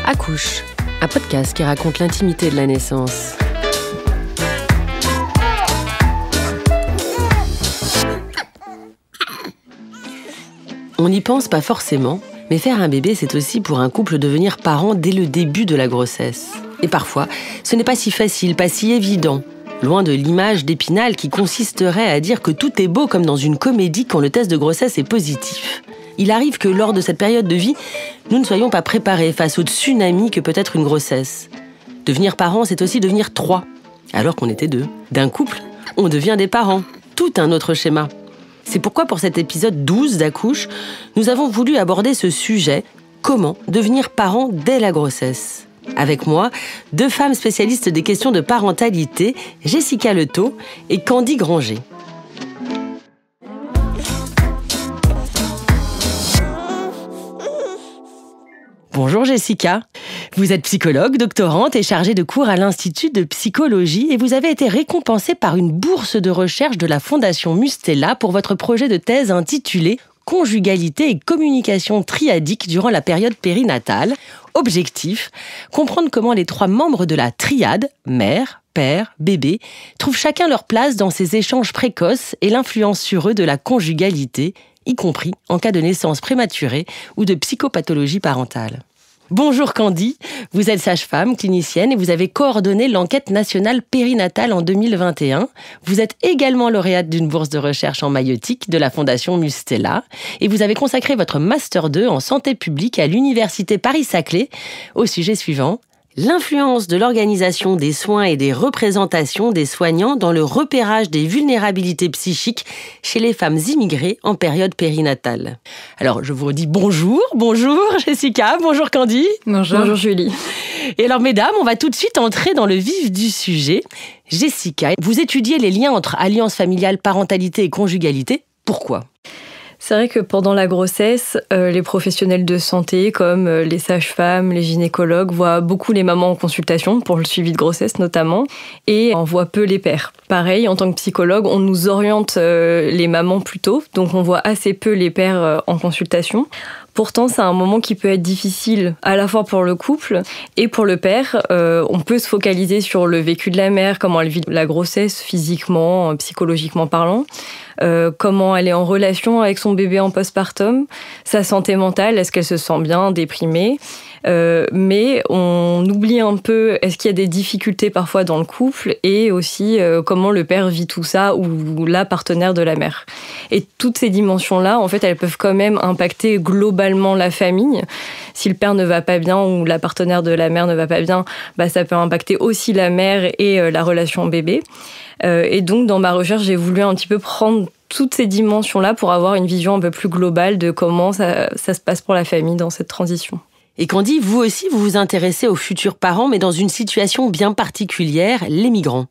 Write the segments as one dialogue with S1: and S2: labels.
S1: Accouche, un podcast qui raconte l'intimité de la naissance. On n'y pense pas forcément, mais faire un bébé, c'est aussi pour un couple devenir parent dès le début de la grossesse. Et parfois, ce n'est pas si facile, pas si évident. Loin de l'image d'Épinal qui consisterait à dire que tout est beau comme dans une comédie quand le test de grossesse est positif. Il arrive que lors de cette période de vie, nous ne soyons pas préparés face au tsunami que peut être une grossesse. Devenir parent, c'est aussi devenir 3, alors qu'on était 2. D'un couple, on devient des parents. Tout un autre schéma. C'est pourquoi pour cet épisode 12 d'Accouche, nous avons voulu aborder ce sujet, comment devenir parent dès la grossesse. Avec moi, 2 femmes spécialistes des questions de parentalité, Jessica Leteau et Candy Granger. Bonjour Jessica, vous êtes psychologue, doctorante et chargée de cours à l'Institut de psychologie et vous avez été récompensée par une bourse de recherche de la Fondation Mustela pour votre projet de thèse intitulé « Conjugalité et communication triadique durant la période périnatale ». Objectif, comprendre comment les 3 membres de la triade, mère, père, bébé, trouvent chacun leur place dans ces échanges précoces et l'influence sur eux de la conjugalité, y compris en cas de naissance prématurée ou de psychopathologie parentale. Bonjour Candy, vous êtes sage-femme, clinicienne et vous avez coordonné l'enquête nationale périnatale en 2021. Vous êtes également lauréate d'une bourse de recherche en maïeutique de la Fondation Mustela et vous avez consacré votre Master 2 en santé publique à l'Université Paris-Saclay au sujet suivant: l'influence de l'organisation des soins et des représentations des soignants dans le repérage des vulnérabilités psychiques chez les femmes immigrées en période périnatale. Alors, je vous redis bonjour Jessica, bonjour Candy.
S2: Bonjour Julie.
S1: Et alors, mesdames, on va tout de suite entrer dans le vif du sujet. Jessica, vous étudiez les liens entre alliance familiale, parentalité et conjugalité. Pourquoi ?
S2: C'est vrai que pendant la grossesse, les professionnels de santé, comme les sages-femmes, les gynécologues, voient beaucoup les mamans en consultation, pour le suivi de grossesse notamment, et on voit peu les pères. Pareil, en tant que psychologue, on nous oriente les mamans plus tôt, donc on voit assez peu les pères en consultation. Pourtant, c'est un moment qui peut être difficile à la fois pour le couple et pour le père. On peut se focaliser sur le vécu de la mère, comment elle vit la grossesse physiquement, psychologiquement parlant, comment elle est en relation avec son bébé en postpartum, sa santé mentale, est-ce qu'elle se sent bien, déprimée. Mais on oublie un peu, est-ce qu'il y a des difficultés parfois dans le couple et aussi comment le père vit tout ça ou la partenaire de la mère. Et toutes ces dimensions-là, en fait, elles peuvent quand même impacter globalement la famille. Si le père ne va pas bien ou la partenaire de la mère ne va pas bien, ça peut impacter aussi la mère et la relation bébé. Et donc, dans ma recherche, j'ai voulu un petit peu prendre toutes ces dimensions-là pour avoir une vision un peu plus globale de comment ça se passe pour la famille dans cette transition.
S1: Et Candy, vous aussi, vous vous intéressez aux futurs parents, mais dans une situation bien particulière, les migrants.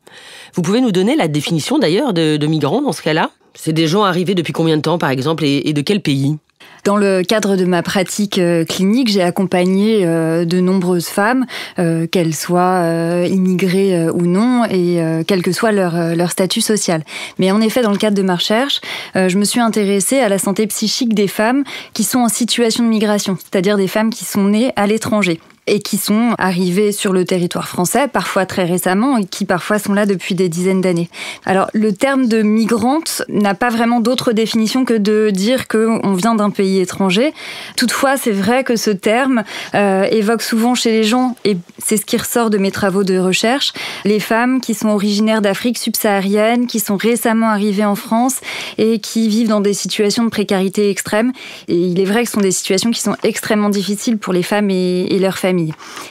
S1: Vous pouvez nous donner la définition d'ailleurs de migrants dans ce cas-là ? C'est des gens arrivés depuis combien de temps, par exemple, et de quel pays ?
S3: Dans le cadre de ma pratique clinique, j'ai accompagné de nombreuses femmes, qu'elles soient immigrées ou non, et quel que soit leur statut social. Mais en effet, dans le cadre de ma recherche, je me suis intéressée à la santé psychique des femmes qui sont en situation de migration, c'est-à-dire des femmes qui sont nées à l'étranger et qui sont arrivées sur le territoire français, parfois très récemment, et qui parfois sont là depuis des dizaines d'années. Alors, le terme de migrante n'a pas vraiment d'autre définition que de dire qu'on vient d'un pays étranger. Toutefois, c'est vrai que ce terme évoque souvent chez les gens, et c'est ce qui ressort de mes travaux de recherche, les femmes qui sont originaires d'Afrique subsaharienne, qui sont récemment arrivées en France et qui vivent dans des situations de précarité extrême. Et il est vrai que ce sont des situations qui sont extrêmement difficiles pour les femmes et leurs familles.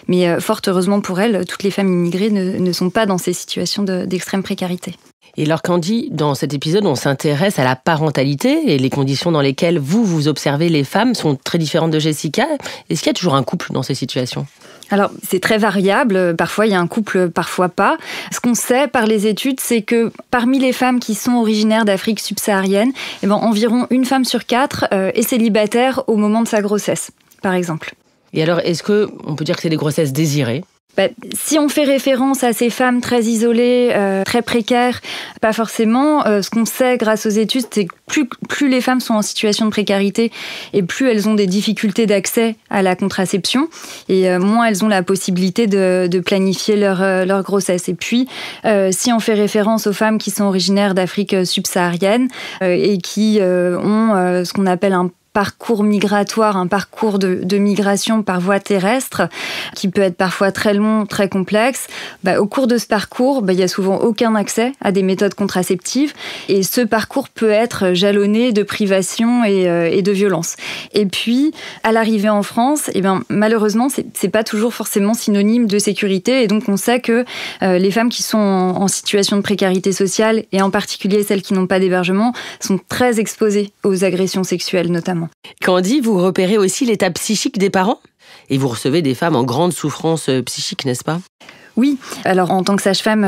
S3: Mais fort heureusement pour elles, toutes les femmes immigrées ne sont pas dans ces situations d'extrême précarité.
S1: Et alors Candy, dans cet épisode, on s'intéresse à la parentalité et les conditions dans lesquelles vous observez les femmes sont très différentes de Jessica. Est-ce qu'il y a toujours un couple dans ces situations ?
S3: Alors, c'est très variable. Parfois, il y a un couple, parfois pas. Ce qu'on sait par les études, c'est que parmi les femmes qui sont originaires d'Afrique subsaharienne, environ 1 femme sur 4 est célibataire au moment de sa grossesse, par exemple.
S1: Et alors, est-ce qu'on peut dire que c'est des grossesses désirées ?
S3: Si on fait référence à ces femmes très isolées, très précaires, pas forcément. Ce qu'on sait grâce aux études, c'est que plus les femmes sont en situation de précarité et plus elles ont des difficultés d'accès à la contraception et moins elles ont la possibilité de planifier leur grossesse. Et puis, si on fait référence aux femmes qui sont originaires d'Afrique subsaharienne et qui ont ce qu'on appelle un parcours migratoire, un parcours de migration par voie terrestre qui peut être parfois très long, très complexe. Au cours de ce parcours, il n'y a souvent aucun accès à des méthodes contraceptives et ce parcours peut être jalonné de privations et de violences. Et puis, à l'arrivée en France, malheureusement, c'est pas toujours forcément synonyme de sécurité et donc on sait que les femmes qui sont en situation de précarité sociale et en particulier celles qui n'ont pas d'hébergement sont très exposées aux agressions sexuelles notamment.
S1: Candy, vous repérez aussi l'état psychique des parents ? Et vous recevez des femmes en grande souffrance psychique, n'est-ce pas ?
S3: Oui, alors en tant que sage-femme,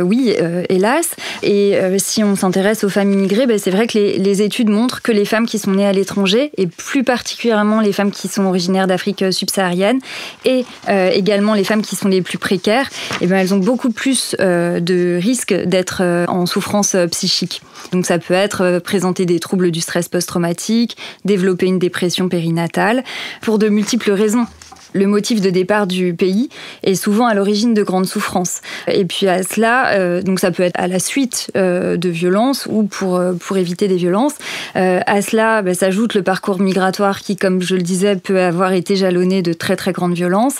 S3: oui, hélas. Et si on s'intéresse aux femmes immigrées, c'est vrai que les études montrent que les femmes qui sont nées à l'étranger, et plus particulièrement les femmes qui sont originaires d'Afrique subsaharienne, et également les femmes qui sont les plus précaires, elles ont beaucoup plus de risques d'être en souffrance psychique. Donc ça peut être présenter des troubles du stress post-traumatique, développer une dépression périnatale, pour de multiples raisons. Le motif de départ du pays est souvent à l'origine de grandes souffrances. Et puis à cela, donc ça peut être à la suite de violences ou pour éviter des violences. À cela s'ajoute le parcours migratoire qui, comme je le disais, peut avoir été jalonné de très très grandes violences.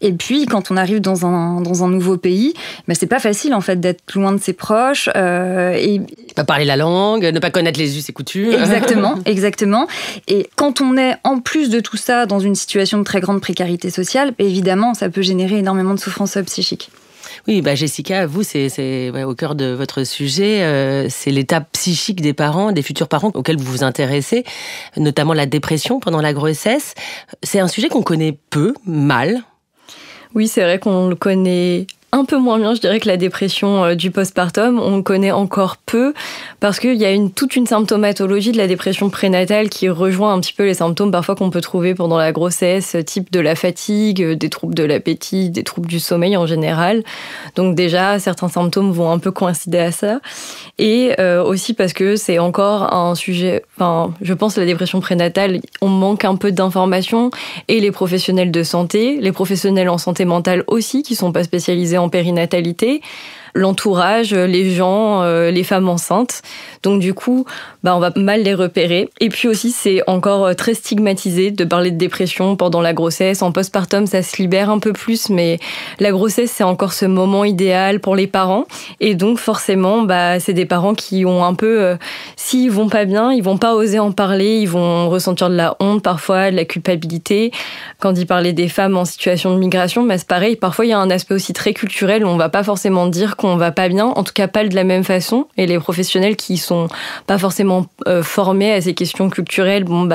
S3: Et puis quand on arrive dans un nouveau pays, c'est pas facile en fait d'être loin de ses proches. Et
S1: pas parler la langue, ne pas connaître les us et coutumes.
S3: Exactement. Et quand on est en plus de tout ça dans une situation de très grande précarité sociale, évidemment, ça peut générer énormément de souffrance psychique.
S1: Oui, Jessica, vous, c'est au cœur de votre sujet, c'est l'état psychique des parents, des futurs parents auxquels vous vous intéressez, notamment la dépression pendant la grossesse. C'est un sujet qu'on connaît peu, mal.
S2: Oui, c'est vrai qu'on le connaît un peu moins bien, je dirais, que la dépression du postpartum. On connaît encore peu parce qu'il y a toute une symptomatologie de la dépression prénatale qui rejoint un petit peu les symptômes parfois qu'on peut trouver pendant la grossesse, type de la fatigue, des troubles de l'appétit, des troubles du sommeil en général. Donc déjà, certains symptômes vont un peu coïncider à ça. Et aussi parce que c'est encore un sujet... je pense que la dépression prénatale, on manque un peu d'informations et les professionnels de santé, les professionnels en santé mentale aussi, qui sont pas spécialisés en périnatalité, l'entourage, les gens, les femmes enceintes. Donc du coup, on va mal les repérer. Et puis aussi, c'est encore très stigmatisé de parler de dépression pendant la grossesse. En postpartum, ça se libère un peu plus, mais la grossesse, c'est encore ce moment idéal pour les parents. Et donc forcément, c'est des parents qui ont un peu... s'ils vont pas bien, ils vont pas oser en parler, ils vont ressentir de la honte parfois, de la culpabilité. Quand il parlait des femmes en situation de migration, c'est pareil. Parfois, il y a un aspect aussi très culturel où on va pas forcément dire qu'on va pas bien, en tout cas pas de la même façon. Et les professionnels qui sont pas forcément formés à ces questions culturelles, vont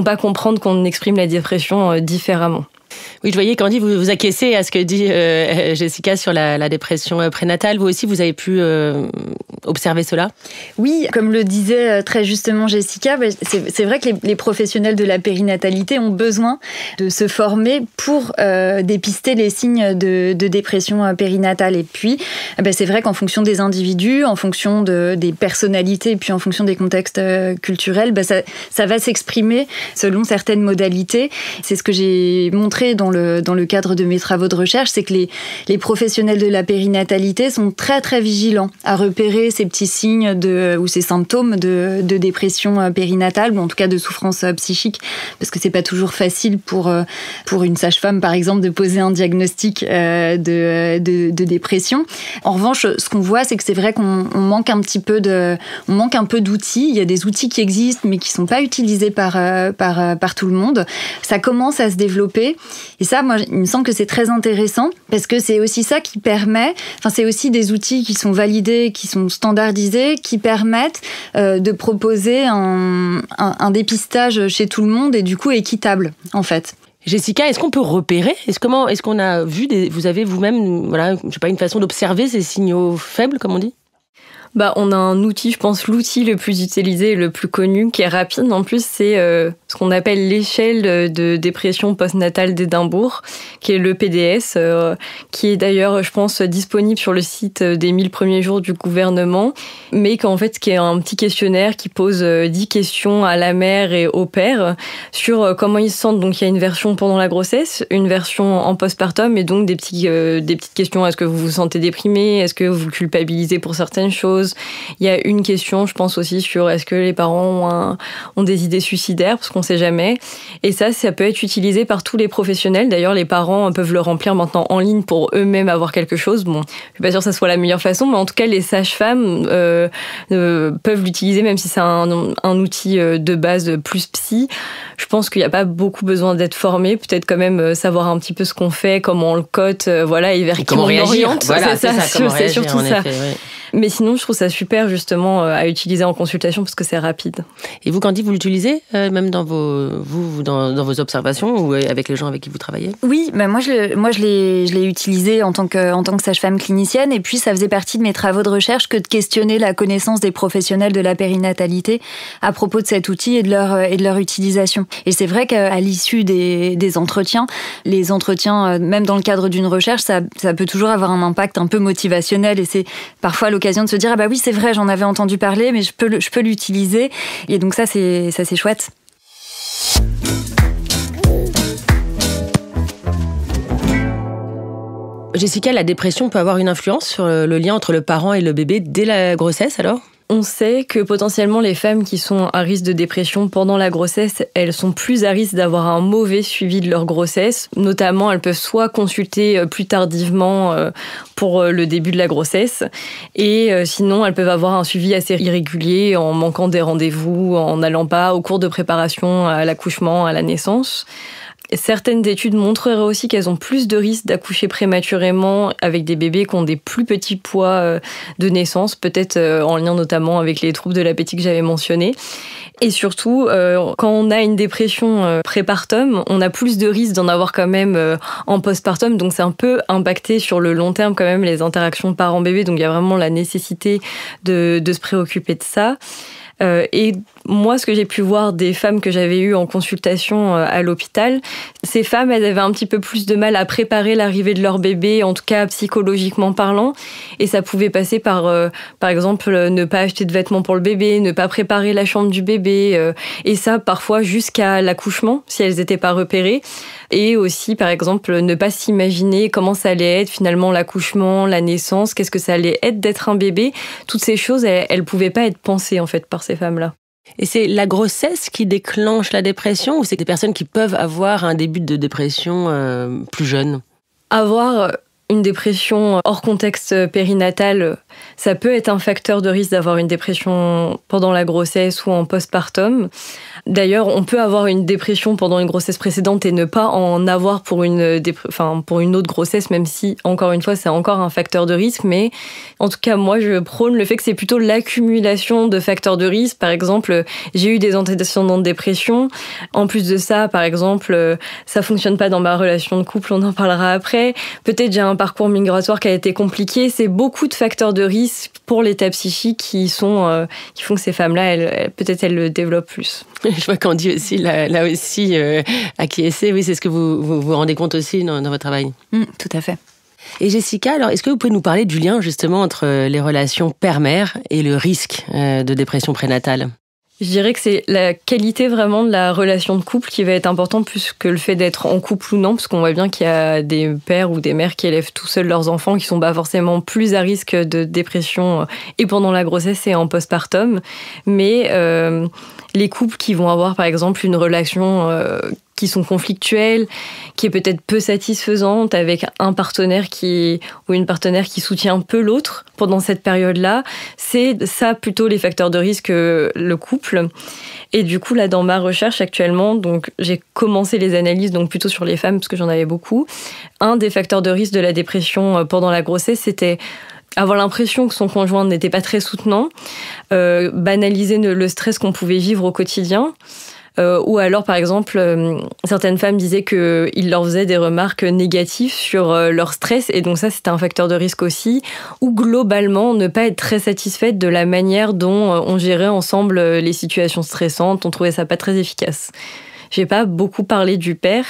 S2: pas comprendre qu'on exprime la dépression différemment.
S1: Oui, je voyais, Candy, vous acquiescez à ce que dit Jessica sur la dépression prénatale. Vous aussi, vous avez pu observer cela ?
S3: Oui, comme le disait très justement Jessica, c'est vrai que les professionnels de la périnatalité ont besoin de se former pour dépister les signes de dépression périnatale. Et puis, c'est vrai qu'en fonction des individus, en fonction des personnalités, et puis en fonction des contextes culturels, ça va s'exprimer selon certaines modalités. C'est ce que j'ai montré dans le cadre de mes travaux de recherche, c'est que les professionnels de la périnatalité sont très très vigilants à repérer ces petits signes ou ces symptômes de dépression périnatale, ou en tout cas de souffrance psychique, parce que c'est pas toujours facile pour une sage-femme par exemple de poser un diagnostic de dépression. En revanche, ce qu'on voit, c'est que c'est vrai qu'on manque un peu d'outils. Il y a des outils qui existent mais qui sont pas utilisés par tout le monde. Ça commence à se développer. Et ça, moi, il me semble que c'est très intéressant parce que c'est aussi ça qui permet, c'est aussi des outils qui sont validés, qui sont standardisés, qui permettent de proposer un dépistage chez tout le monde et du coup équitable, en fait.
S1: Jessica, est-ce qu'on peut repérer ? Est-ce qu'on a vu vous avez vous-même, une façon d'observer ces signaux faibles, comme on dit ?
S2: On a un outil, je pense l'outil le plus utilisé et le plus connu, qui est rapide. En plus, c'est ce qu'on appelle l'échelle de dépression postnatale d'Édimbourg, qui est le PDS, qui est d'ailleurs, je pense, disponible sur le site des 1000 premiers jours du gouvernement, mais qui est un petit questionnaire qui pose 10 questions à la mère et au père sur comment ils se sentent. Donc, il y a une version pendant la grossesse, une version en postpartum, et donc des petites questions. Est-ce que vous vous sentez déprimé? Est-ce que vous culpabilisez pour certaines choses? Il y a une question, je pense aussi, sur est-ce que les parents ont des idées suicidaires, parce qu'on ne sait jamais. Et ça peut être utilisé par tous les professionnels. D'ailleurs, les parents peuvent le remplir maintenant en ligne pour eux-mêmes avoir quelque chose. Bon, je ne suis pas sûre que ça soit la meilleure façon, mais en tout cas, les sages-femmes peuvent l'utiliser, même si c'est un outil de base plus psy. Je pense qu'il n'y a pas beaucoup besoin d'être formé. Peut-être quand même savoir un petit peu ce qu'on fait, comment on le cote, et vers qui on oriente.
S1: Voilà, c'est surtout ça. Effet, oui.
S2: Mais sinon, je trouve ça super, justement, à utiliser en consultation parce que c'est rapide.
S1: Et vous, Candy, vous l'utilisez même dans vos observations ou avec les gens avec qui vous travaillez?
S3: Oui, moi je l'ai utilisé en tant que sage-femme clinicienne, et puis ça faisait partie de mes travaux de recherche que de questionner la connaissance des professionnels de la périnatalité à propos de cet outil et de leur utilisation. Et c'est vrai qu'à l'issue des entretiens, les entretiens, même dans le cadre d'une recherche, ça peut toujours avoir un impact un peu motivationnel, et c'est parfois l'occasion de se dire ah bah oui, c'est vrai, j'en avais entendu parler, mais je peux l'utiliser. Et donc ça c'est chouette.
S1: Jessica, la dépression peut avoir une influence sur le lien entre le parent et le bébé dès la grossesse alors?
S2: On sait que potentiellement les femmes qui sont à risque de dépression pendant la grossesse, elles sont plus à risque d'avoir un mauvais suivi de leur grossesse. Notamment, elles peuvent soit consulter plus tardivement pour le début de la grossesse, et sinon elles peuvent avoir un suivi assez irrégulier en manquant des rendez-vous, en n'allant pas aux cours de préparation à l'accouchement, à la naissance. Certaines études montreraient aussi qu'elles ont plus de risques d'accoucher prématurément avec des bébés qui ont des plus petits poids de naissance, peut-être en lien notamment avec les troubles de l'appétit que j'avais mentionnés. Et surtout, quand on a une dépression prépartum, on a plus de risques d'en avoir quand même en postpartum. Donc c'est un peu impacté sur le long terme quand même les interactions parent-bébé. Donc il y a vraiment la nécessité de se préoccuper de ça. Et moi, ce que j'ai pu voir des femmes que j'avais eues en consultation à l'hôpital, ces femmes, elles avaient un petit peu plus de mal à préparer l'arrivée de leur bébé, en tout cas psychologiquement parlant. Et ça pouvait passer par exemple, ne pas acheter de vêtements pour le bébé, ne pas préparer la chambre du bébé, et ça parfois jusqu'à l'accouchement, si elles n'étaient pas repérées. Et aussi, par exemple, ne pas s'imaginer comment ça allait être finalement l'accouchement, la naissance, qu'est-ce que ça allait être d'être un bébé. Toutes ces choses, elles pouvaient pas être pensées en fait par ces femmes-là.
S1: Et c'est la grossesse qui déclenche la dépression, ou c'est des personnes qui peuvent avoir un début de dépression plus jeune?
S2: Avoir une dépression hors contexte périnatal, ça peut être un facteur de risque d'avoir une dépression pendant la grossesse ou en postpartum. D'ailleurs, on peut avoir une dépression pendant une grossesse précédente et ne pas en avoir pour une autre grossesse, même si, encore une fois, c'est encore un facteur de risque. Mais en tout cas, moi, je prône le fait que c'est plutôt l'accumulation de facteurs de risque. Par exemple, j'ai eu des antécédents de dépression. En plus de ça, par exemple, ça fonctionne pas dans ma relation de couple, on en parlera après. Peut-être j'ai un parcours migratoire qui a été compliqué. C'est beaucoup de facteurs de risque pour l'état psychique qui font que ces femmes-là, peut-être elles le développent plus.
S1: Je vois qu'on dit aussi, là aussi, acquiescer. Oui, c'est ce que vous rendez compte aussi dans votre travail.
S3: Tout à fait.
S1: Et Jessica, alors, est-ce que vous pouvez nous parler du lien justement entre les relations père-mère et le risque de dépression prénatale?
S2: Je dirais que c'est la qualité vraiment de la relation de couple qui va être importante plus que le fait d'être en couple ou non, parce qu'on voit bien qu'il y a des pères ou des mères qui élèvent tout seuls leurs enfants, qui sont pas forcément plus à risque de dépression et pendant la grossesse et en postpartum. Mais les couples qui vont avoir par exemple une relation qui sont conflictuelles, qui est peut-être peu satisfaisante, avec un partenaire ou une partenaire qui soutient peu l'autre pendant cette période-là, c'est ça plutôt les facteurs de risque le couple. Et du coup, là, dans ma recherche actuellement, donc j'ai commencé les analyses donc plutôt sur les femmes, parce que j'en avais beaucoup. Un des facteurs de risque de la dépression pendant la grossesse, c'était avoir l'impression que son conjoint n'était pas très soutenant, banaliser le stress qu'on pouvait vivre au quotidien, Ou alors, par exemple, certaines femmes disaient qu'ils leur faisaient des remarques négatives sur leur stress, et donc ça, c'était un facteur de risque aussi. Ou globalement, ne pas être très satisfaite de la manière dont on gérait ensemble les situations stressantes. On trouvait ça pas très efficace. J'ai pas beaucoup parlé du père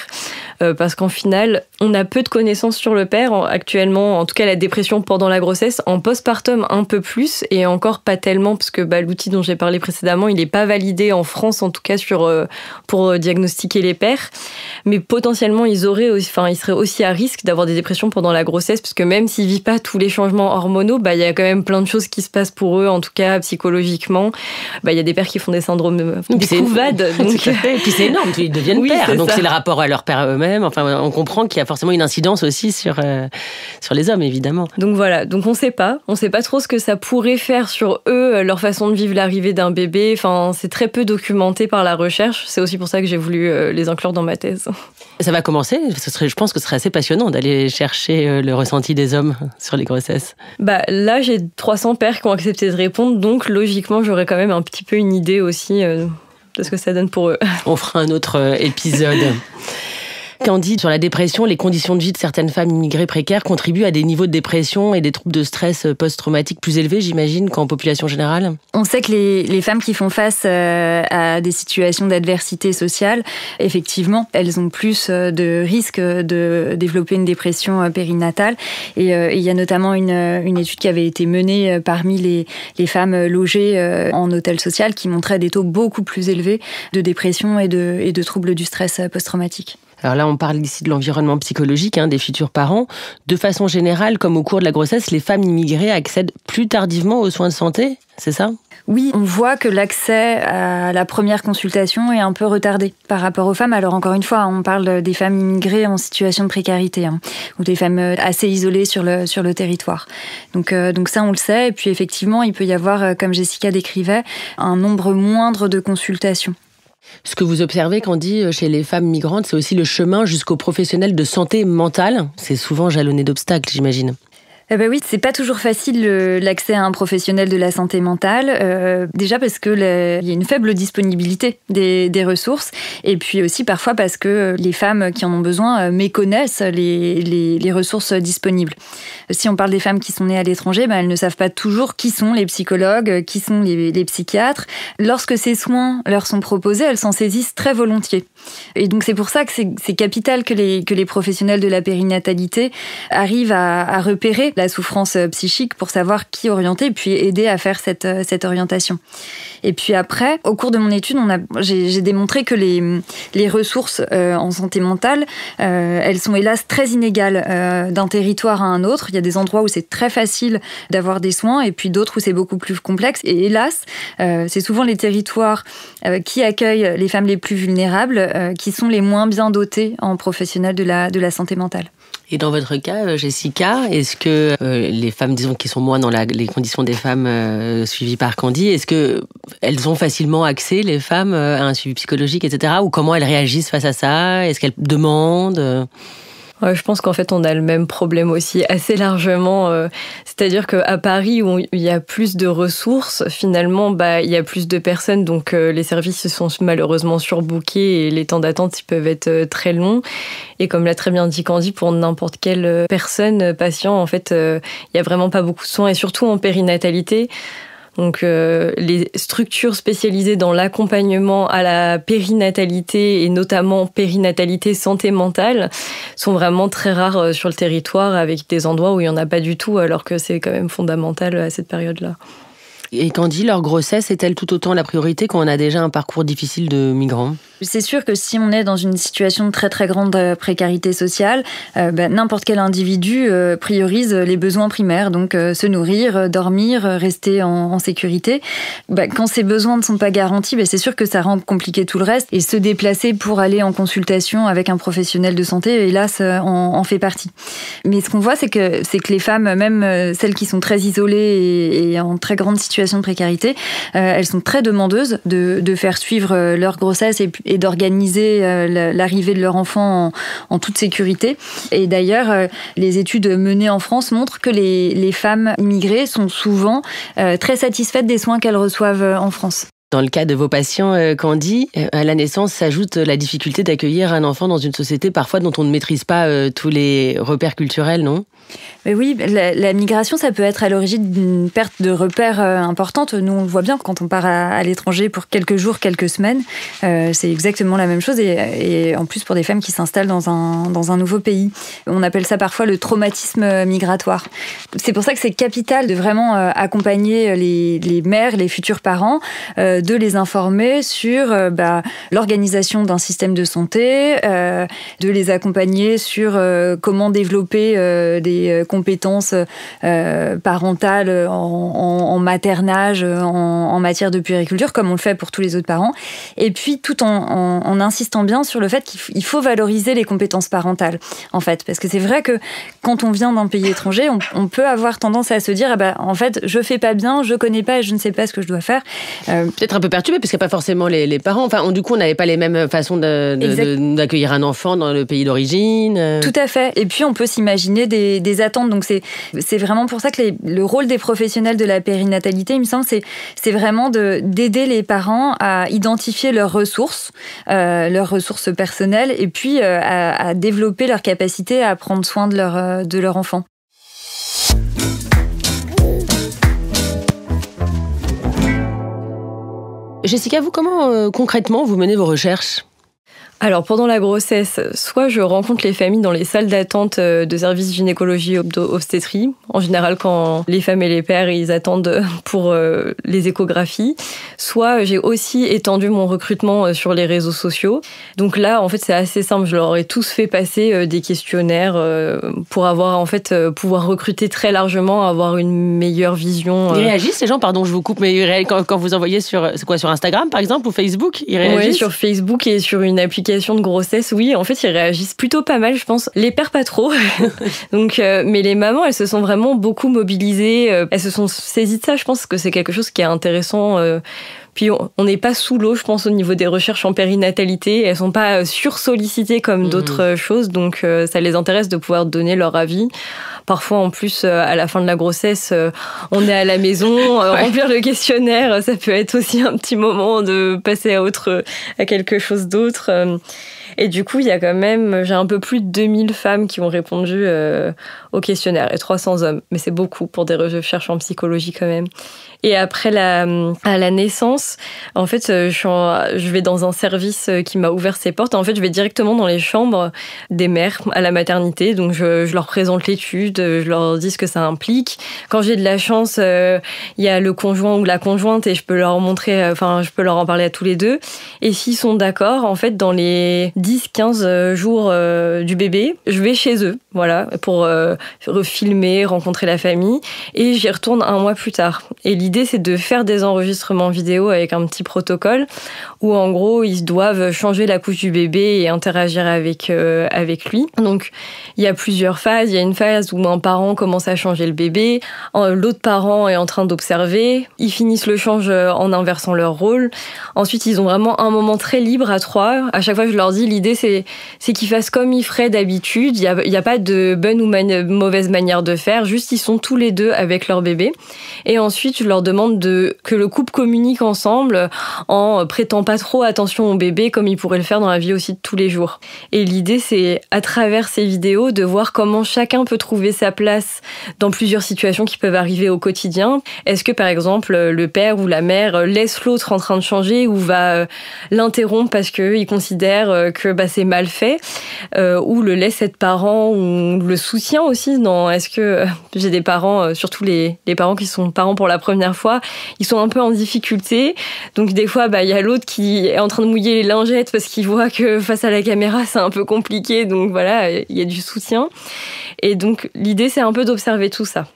S2: parce qu'en final, on a peu de connaissances sur le père actuellement. En tout cas, la dépression pendant la grossesse, en postpartum un peu plus et encore pas tellement parce que l'outil dont j'ai parlé précédemment, il est pas validé en France en tout cas pour diagnostiquer les pères. Mais potentiellement, ils seraient aussi à risque d'avoir des dépressions pendant la grossesse parce que même s'ils vivent pas tous les changements hormonaux, il y a quand même plein de choses qui se passent pour eux, en tout cas psychologiquement. Il y a des pères qui font des syndromes, des couvades.
S1: Donc... Et puis c'est énorme. Ils deviennent pères, donc c'est le rapport à leur père eux-mêmes. Enfin, on comprend qu'il y a forcément une incidence aussi sur les hommes, évidemment.
S2: Donc voilà, donc on sait pas trop ce que ça pourrait faire sur eux, leur façon de vivre l'arrivée d'un bébé. Enfin, c'est très peu documenté par la recherche. C'est aussi pour ça que j'ai voulu les inclure dans ma thèse.
S1: Ça va commencer. Je pense que ce serait assez passionnant d'aller chercher le ressenti des hommes sur les grossesses.
S2: Là, j'ai 300 pères qui ont accepté de répondre, donc logiquement, j'aurais quand même un petit peu une idée aussi de ce que ça donne pour eux.
S1: On fera un autre épisode. Candide, sur la dépression, les conditions de vie de certaines femmes immigrées précaires contribuent à des niveaux de dépression et des troubles de stress post-traumatiques plus élevés, j'imagine, qu'en population générale.
S3: On sait que les femmes qui font face à des situations d'adversité sociale, effectivement, elles ont plus de risques de développer une dépression périnatale. Et il y a notamment une étude qui avait été menée parmi les femmes logées en hôtel social qui montrait des taux beaucoup plus élevés de dépression et de troubles du stress post-traumatique.
S1: Alors là, on parle ici de l'environnement psychologique des futurs parents. De façon générale, comme au cours de la grossesse, les femmes immigrées accèdent plus tardivement aux soins de santé, c'est ça ?
S3: Oui, on voit que l'accès à la première consultation est un peu retardé par rapport aux femmes. Alors encore une fois, on parle des femmes immigrées en situation de précarité, ou des femmes assez isolées sur le territoire. Donc ça, on le sait. Et puis effectivement, il peut y avoir, comme Jessica décrivait, un nombre moindre de consultations.
S1: Ce que vous observez, Candy, chez les femmes migrantes, c'est aussi le chemin jusqu'aux professionnels de santé mentale. C'est souvent jalonné d'obstacles, j'imagine.
S3: Oui, c'est pas toujours facile l'accès à un professionnel de la santé mentale. Déjà parce que il y a une faible disponibilité des ressources, et puis aussi parfois parce que les femmes qui en ont besoin méconnaissent les ressources disponibles. Si on parle des femmes qui sont nées à l'étranger, elles ne savent pas toujours qui sont les psychologues, qui sont les psychiatres. Lorsque ces soins leur sont proposés, elles s'en saisissent très volontiers. Et donc c'est pour ça que c'est capital que les professionnels de la périnatalité arrivent à repérer la souffrance psychique pour savoir qui orienter et puis aider à faire cette orientation. Et puis après, au cours de mon étude, j'ai démontré que les ressources en santé mentale, elles sont hélas très inégales d'un territoire à un autre. Il y a des endroits où c'est très facile d'avoir des soins et puis d'autres où c'est beaucoup plus complexe. Et hélas, c'est souvent les territoires qui accueillent les femmes les plus vulnérables qui sont les moins bien dotés en professionnels de la santé mentale.
S1: Et dans votre cas, Jessica, est-ce que les femmes, disons, qui sont moins dans les conditions des femmes suivies par Candy, est-ce qu'elles ont facilement accès, les femmes, à un suivi psychologique, etc. Ou comment elles réagissent face à ça ? Est-ce qu'elles demandent ?
S2: Je pense qu'en fait, on a le même problème aussi assez largement. C'est-à-dire qu'à Paris, où il y a plus de ressources, finalement, il y a plus de personnes. Donc, les services sont malheureusement surbookés et les temps d'attente ils peuvent être très longs. Et comme l'a très bien dit Candy, pour n'importe quelle personne, patient, en fait, il n'y a vraiment pas beaucoup de soins. Et surtout en périnatalité. Donc les structures spécialisées dans l'accompagnement à la périnatalité et notamment périnatalité santé mentale sont vraiment très rares sur le territoire, avec des endroits où il n'y en a pas du tout, alors que c'est quand même fondamental à cette période-là.
S1: Et Candy, leur grossesse est-elle tout autant la priorité quand on a déjà un parcours difficile de migrants ?
S3: C'est sûr que si on est dans une situation de très très grande précarité sociale, n'importe quel individu priorise les besoins primaires, donc se nourrir, dormir, rester en sécurité. Quand ces besoins ne sont pas garantis, c'est sûr que ça rend compliqué tout le reste, et se déplacer pour aller en consultation avec un professionnel de santé, hélas, en fait partie. Mais ce qu'on voit, c'est que les femmes, même celles qui sont très isolées et en très grande situation de précarité, elles sont très demandeuses de faire suivre leur grossesse et d'organiser l'arrivée de leur enfant en toute sécurité. Et d'ailleurs, les études menées en France montrent que les femmes immigrées sont souvent très satisfaites des soins qu'elles reçoivent en France.
S1: Dans le cas de vos patients, Candy, à la naissance s'ajoute la difficulté d'accueillir un enfant dans une société parfois dont on ne maîtrise pas tous les repères culturels, non ?
S3: Mais oui, la migration, ça peut être à l'origine d'une perte de repères importante. Nous, on le voit bien quand on part à l'étranger pour quelques jours, quelques semaines. C'est exactement la même chose. Et en plus, pour des femmes qui s'installent dans un nouveau pays. On appelle ça parfois le traumatisme migratoire. C'est pour ça que c'est capital de vraiment accompagner les mères, les futurs parents, de les informer sur l'organisation d'un système de santé, de les accompagner sur comment développer des compétences parentales en maternage, en matière de puériculture, comme on le fait pour tous les autres parents. Et puis, tout en insistant bien sur le fait qu'il faut valoriser les compétences parentales, en fait. Parce que c'est vrai que quand on vient d'un pays étranger, on peut avoir tendance à se dire, en fait, je fais pas bien, je connais pas et je ne sais pas ce que je dois faire.
S1: Peut-être un peu perturbé, parce qu'il n'y a pas forcément les parents. Enfin, du coup, on n'avait pas les mêmes façons d'accueillir un enfant dans le pays d'origine.
S3: Tout à fait. Et puis, on peut s'imaginer des attentes. Donc, c'est vraiment pour ça que le rôle des professionnels de la périnatalité, il me semble, c'est vraiment d'aider les parents à identifier leurs ressources personnelles, et puis à développer leur capacité à prendre soin de leur enfant.
S1: Jessica, vous, comment concrètement vous menez vos recherches ?
S2: Alors, pendant la grossesse, soit je rencontre les familles dans les salles d'attente de services gynécologie obstétrie, en général quand les femmes et les pères, ils attendent pour les échographies, soit j'ai aussi étendu mon recrutement sur les réseaux sociaux. Donc là, en fait, c'est assez simple. Je leur ai tous fait passer des questionnaires pour avoir, en fait, pouvoir recruter très largement, avoir une meilleure vision.
S1: Ils réagissent, ces gens, pardon, je vous coupe, mais quand vous envoyez sur Instagram, par exemple, ou Facebook, ils réagissent ?
S2: Oui, sur Facebook et sur une application de grossesse, oui, en fait, ils réagissent plutôt pas mal, je pense. Les pères, pas trop. Donc, mais les mamans, elles se sont vraiment beaucoup mobilisées. Elles se sont saisies de ça. Je pense que c'est quelque chose qui est intéressant. Puis on n'est pas sous l'eau, je pense, au niveau des recherches en périnatalité. Elles sont pas sursollicitées comme d'autres choses, donc ça les intéresse de pouvoir donner leur avis. Parfois, en plus, à la fin de la grossesse, on est à la maison, remplir le questionnaire, ça peut être aussi un petit moment de passer à quelque chose d'autre. Et du coup, il y a quand même, j'ai un peu plus de 2000 femmes qui ont répondu au questionnaire et 300 hommes. Mais c'est beaucoup pour des recherches en psychologie quand même. Et après à la naissance, en fait, je vais dans un service qui m'a ouvert ses portes. En fait, je vais directement dans les chambres des mères à la maternité. Donc, je leur présente l'étude, je leur dis ce que ça implique. Quand j'ai de la chance, il y a le conjoint ou la conjointe et je peux leur montrer, je peux leur en parler à tous les deux. Et s'ils sont d'accord, en fait, dans les 10-15 jours du bébé, je vais chez eux, voilà, pour filmer, rencontrer la famille. Et j'y retourne 1 mois plus tard. Et l'idée, c'est de faire des enregistrements vidéo avec un petit protocole où, en gros, ils doivent changer la couche du bébé et interagir avec lui. Donc, il y a plusieurs phases. Il y a une phase où un parent commence à changer le bébé, l'autre parent est en train d'observer. Ils finissent le change en inversant leur rôle. Ensuite, ils ont vraiment un moment très libre à 3. À chaque fois, je leur dis, l'idée, c'est qu'ils fassent comme ils feraient d'habitude. Il y a pas de bonne ou mauvaise manière de faire. Juste, ils sont tous les deux avec leur bébé. Et ensuite, je leur demande que le couple communique ensemble en prêtant pas trop attention au bébé comme il pourrait le faire dans la vie aussi de tous les jours. Et l'idée, c'est à travers ces vidéos de voir comment chacun peut trouver sa place dans plusieurs situations qui peuvent arriver au quotidien. Est-ce que, par exemple, le père ou la mère laisse l'autre en train de changer ou va l'interrompre parce qu'il considère que c'est mal fait, ou le laisse être parent, ou le soutient aussi dans... Est-ce que j'ai des parents, surtout les parents qui sont parents pour la première fois, ils sont un peu en difficulté. Donc des fois, il y a l'autre qui est en train de mouiller les lingettes parce qu'il voit que face à la caméra, c'est un peu compliqué. Donc voilà, il y a du soutien. Et donc l'idée, c'est un peu d'observer tout ça.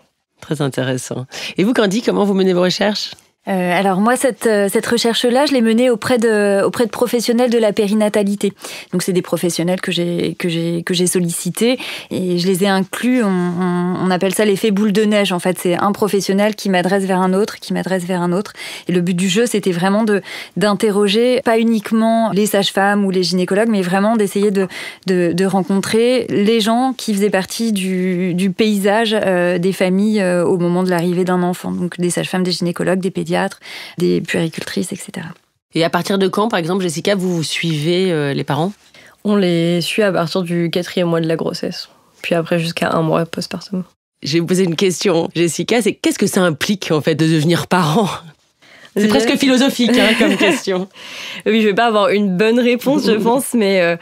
S1: Très intéressant. Et vous, Candy, comment vous menez vos recherches ?
S3: Alors moi, cette recherche-là, je l'ai menée auprès de professionnels de la périnatalité. Donc c'est des professionnels que j'ai sollicités et je les ai inclus. On appelle ça l'effet boule de neige. En fait, c'est un professionnel qui m'adresse vers un autre, qui m'adresse vers un autre. Et le but du jeu, c'était vraiment d'interroger pas uniquement les sages-femmes ou les gynécologues, mais vraiment d'essayer de rencontrer les gens qui faisaient partie du paysage des familles au moment de l'arrivée d'un enfant. Donc des sages-femmes, des gynécologues, des pédiatres, pédiatres, des puéricultrices, etc.
S1: Et à partir de quand, par exemple, Jessica, vous suivez les parents ?
S2: On les suit à partir du 4e mois de la grossesse, puis après jusqu'à 1 mois postpartum.
S1: Je vais vous poser une question, Jessica, c'est qu'est-ce que ça implique en fait de devenir parent ? C'est presque philosophique comme question.
S2: Oui, je vais pas avoir une bonne réponse, je pense, mais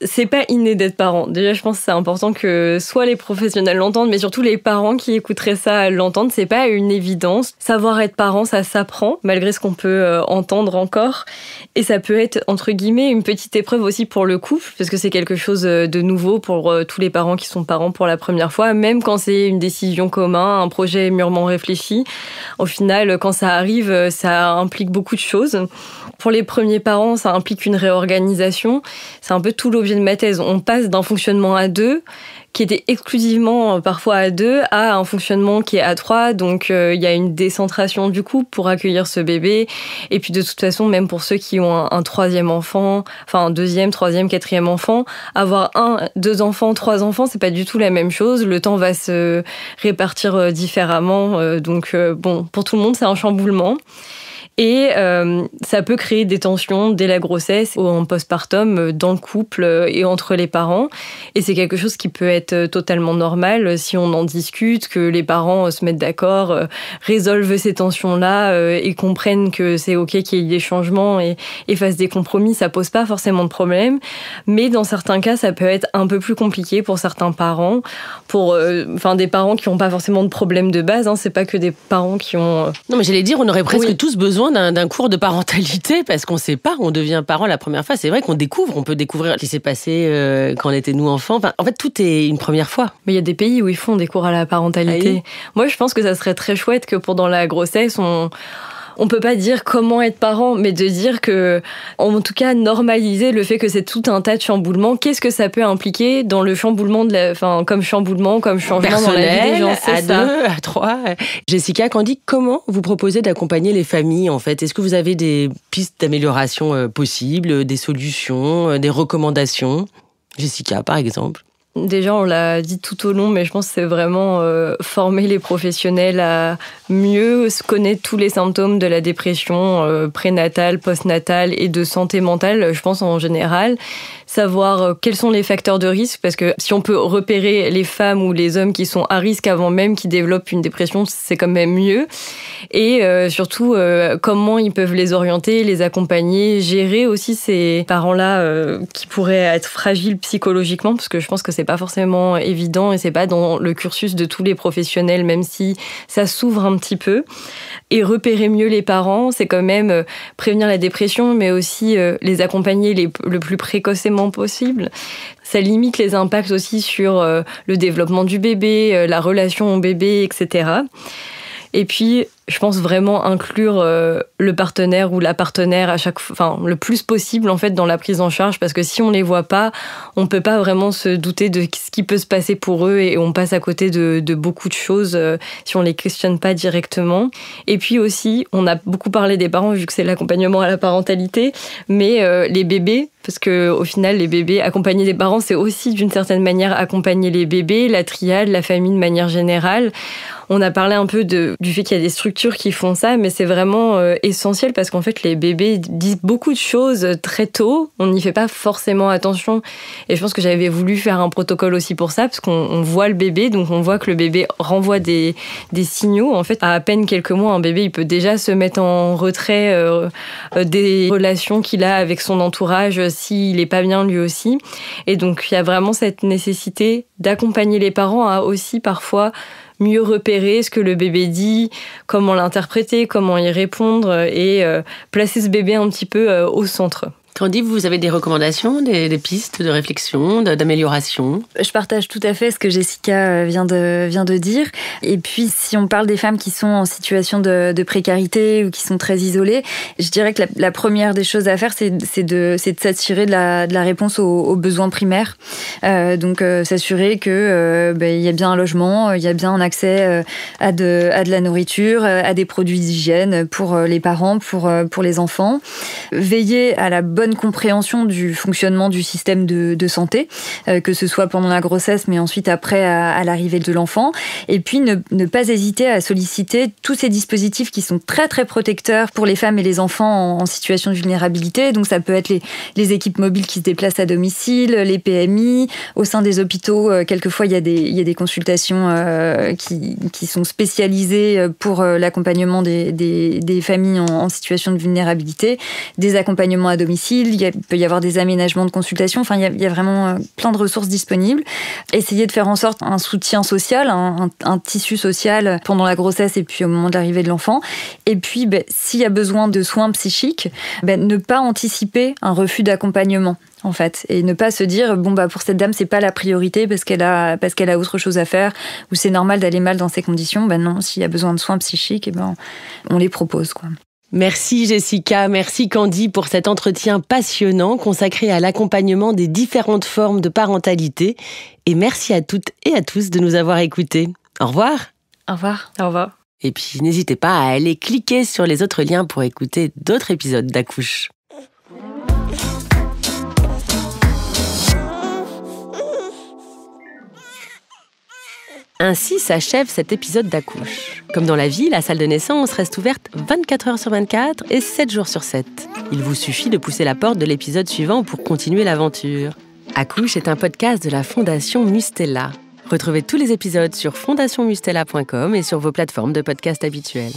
S2: c'est pas inné d'être parent. Déjà, je pense que c'est important que soit les professionnels l'entendent, mais surtout les parents qui écouteraient ça l'entendent. C'est pas une évidence. Savoir être parent, ça s'apprend, malgré ce qu'on peut entendre encore. Et ça peut être, entre guillemets, une petite épreuve aussi pour le couple, parce que c'est quelque chose de nouveau pour tous les parents qui sont parents pour la première fois, même quand c'est une décision commune, un projet mûrement réfléchi. Au final, quand ça arrive, ça implique beaucoup de choses. Pour les premiers parents, ça implique une réorganisation. C'est un peu tout l'objet de ma thèse. On passe d'un fonctionnement à 2, qui était exclusivement parfois à 2, à un fonctionnement qui est à 3. Donc, il y a une décentration du couple pour accueillir ce bébé. Et puis, de toute façon, même pour ceux qui ont un 3e enfant, enfin un 2e, 3e, 4e enfant, avoir 1, 2 enfants, 3 enfants, c'est pas du tout la même chose. Le temps va se répartir différemment. Donc, bon, pour tout le monde, c'est un chamboulement. Et ça peut créer des tensions dès la grossesse ou en postpartum dans le couple et entre les parents. Et c'est quelque chose qui peut être totalement normal si on en discute, que les parents se mettent d'accord, résolvent ces tensions-là et comprennent que c'est OK qu'il y ait des changements et fassent des compromis. Ça pose pas forcément de problème. Mais dans certains cas, ça peut être un peu plus compliqué pour certains parents, pour des parents qui n'ont pas forcément de problème de base. C'est pas que des parents qui ont...
S1: Non, mais j'allais dire, on aurait presque tous besoin d'un cours de parentalité parce qu'on ne sait pas, on devient parent la première fois. C'est vrai qu'on découvre, on peut découvrir ce qui s'est passé quand on était nous enfants. Enfin, en fait, tout est une première fois.
S2: Mais il y a des pays où ils font des cours à la parentalité. Ah oui. Moi, je pense que ça serait très chouette que pendant la grossesse, on peut pas dire comment être parent, mais de dire que, en tout cas, normaliser le fait que c'est tout un tas de chamboulements. Qu'est-ce que ça peut impliquer dans le chamboulement comme chamboulement, comme changement
S1: personnel,
S2: dans la vie des gens,
S1: à 2, à 3. Jessica, Candy, comment vous proposez d'accompagner les familles, en fait ? Est-ce que vous avez des pistes d'amélioration possibles, des solutions, des recommandations ? Jessica, par exemple.
S2: Déjà, on l'a dit tout au long, mais je pense que c'est vraiment former les professionnels à mieux connaître tous les symptômes de la dépression prénatale, postnatale et de santé mentale, je pense en général. Savoir quels sont les facteurs de risque, parce que si on peut repérer les femmes ou les hommes qui sont à risque avant même qu'ils développent une dépression, c'est quand même mieux. Et surtout, comment ils peuvent les orienter, les accompagner, gérer aussi ces parents-là qui pourraient être fragiles psychologiquement, parce que je pense que c'est pas forcément évident et c'est pas dans le cursus de tous les professionnels, même si ça s'ouvre un petit peu. Et repérer mieux les parents, c'est quand même prévenir la dépression, mais aussi les accompagner le plus précocement possible. Ça limite les impacts aussi sur le développement du bébé, la relation au bébé, etc. Et puis, je pense vraiment inclure le partenaire ou la partenaire le plus possible en fait dans la prise en charge, parce que si on les voit pas, on peut pas vraiment se douter de ce qui peut se passer pour eux et on passe à côté de beaucoup de choses si on les questionne pas directement. Et puis aussi, on a beaucoup parlé des parents vu que c'est l'accompagnement à la parentalité, mais les bébés, parce que au final, les bébés, accompagner des parents, c'est aussi d'une certaine manière accompagner les bébés, la triade, la famille de manière générale. On a parlé un peu du fait qu'il y a des structures qui font ça, mais c'est vraiment essentiel parce qu'en fait, les bébés disent beaucoup de choses très tôt. On n'y fait pas forcément attention. Et je pense que j'avais voulu faire un protocole aussi pour ça, parce qu'on voit le bébé, donc on voit que le bébé renvoie des signaux. En fait, à peine quelques mois, un bébé, il peut déjà se mettre en retrait des relations qu'il a avec son entourage s'il n'est pas bien lui aussi. Et donc, il y a vraiment cette nécessité d'accompagner les parents à aussi parfois mieux repérer ce que le bébé dit, comment l'interpréter, comment y répondre et placer ce bébé un petit peu au centre.
S1: Candy, vous avez des recommandations, des pistes de réflexion, d'amélioration ?
S3: Je partage tout à fait ce que Jessica vient de dire. Et puis, si on parle des femmes qui sont en situation de précarité ou qui sont très isolées, je dirais que la première des choses à faire, c'est de s'assurer de la réponse aux besoins primaires. Donc, s'assurer que il y a bien un logement, il y a bien un accès à de la nourriture, à des produits d'hygiène pour les parents, pour les enfants. Veiller à la bonne bonne compréhension du fonctionnement du système de santé, que ce soit pendant la grossesse, mais ensuite après à l'arrivée de l'enfant. Et puis ne pas hésiter à solliciter tous ces dispositifs qui sont très très protecteurs pour les femmes et les enfants en situation de vulnérabilité. Donc ça peut être les équipes mobiles qui se déplacent à domicile, les PMI. Au sein des hôpitaux, quelquefois il y a des consultations qui sont spécialisées pour l'accompagnement des familles en situation de vulnérabilité, des accompagnements à domicile, il peut y avoir des aménagements de consultation, enfin il y a vraiment plein de ressources disponibles. Essayer de faire en sorte un soutien social, un tissu social pendant la grossesse et puis au moment de l'arrivée de l'enfant. Et puis s'il y a besoin de soins psychiques, ne pas anticiper un refus d'accompagnement. En fait, et ne pas se dire pour cette dame c'est pas la priorité parce qu'elle a autre chose à faire ou c'est normal d'aller mal dans ces conditions. Non, s'il y a besoin de soins psychiques, on les propose quoi.
S1: Merci Jessica, merci Candy pour cet entretien passionnant consacré à l'accompagnement des différentes formes de parentalité et merci à toutes et à tous de nous avoir écoutés. Au revoir.
S3: Au revoir.
S2: Au revoir.
S1: Et puis n'hésitez pas à aller cliquer sur les autres liens pour écouter d'autres épisodes d'Accouche. Ainsi s'achève cet épisode d'Accouche. Comme dans la vie, la salle de naissance reste ouverte 24 heures sur 24 et 7 jours sur 7. Il vous suffit de pousser la porte de l'épisode suivant pour continuer l'aventure. Accouche est un podcast de la Fondation Mustela. Retrouvez tous les épisodes sur fondationmustela.com et sur vos plateformes de podcast habituelles.